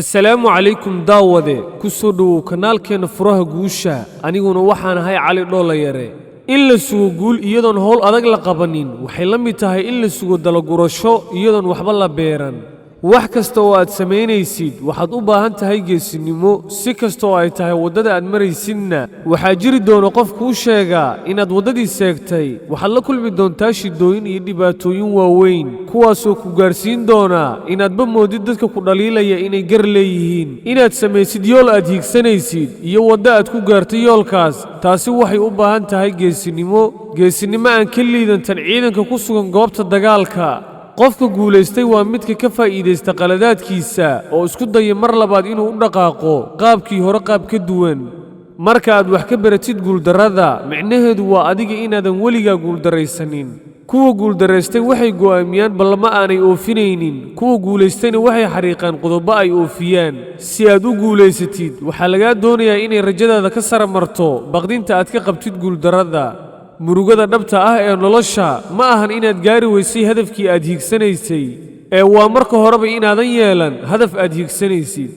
السلام عليكم داوده كسودو kanaalkeena furaha guusha aniguna waxaan ahay cali dholayare in la sugo guul iyadoon howl adag la qabanin waxay la mid tahay in la sugo dalagurasho iyadoon waxba la beeran wax kasta oo aad sameynaysid waxaad u baahan tahay geesinimo si kasta oo ay tahay wadada aad maraysidna waxa jiri doona qof kuu sheega inaad wadadii seegtay waxaad la kulmi doontaa shidooyin iyo dhibaatooyin waaweyn kuwaasoo ku gaarsiin doona inaadba moodid dadka ku dhaliilaya inay gar leeyihiin inaad samaysid yool aad hiigsanaysid iyo wadda aad ku gaartay yoolkaas taasi waxay u baahan tahay geesinimo aan ka liidantan ciidanka ku sugan goobta dagaalka qofka guuleystay waa midka ka faa'iideysta qaladaadkiisa oo isku daya mar labaad inuu u dhaqaaqo qaabkii hore qaab ka duwan marka aad wax ka baratid guuldarrada micnaheedu waa adiga inaadan weligaa guuldaraysanin kuwa guuldareystay waxay go'aamiyaan ballama aanay oofinaynin kuwa guulaystayna waxay xariiqaan qodobo ay oofiyaan si aad u guulaysatid waxaa lagaa doonayaa inay rajadaada ka sara marto baqdinta aad ka qabtid guuldarrada murugada dhabta ah ee nolosha ma ahan inaad gaari weysay hadafkii aad hiigsanaysay ee waa marka horeba inaadan yeelan hadaf aad hiigsanaysid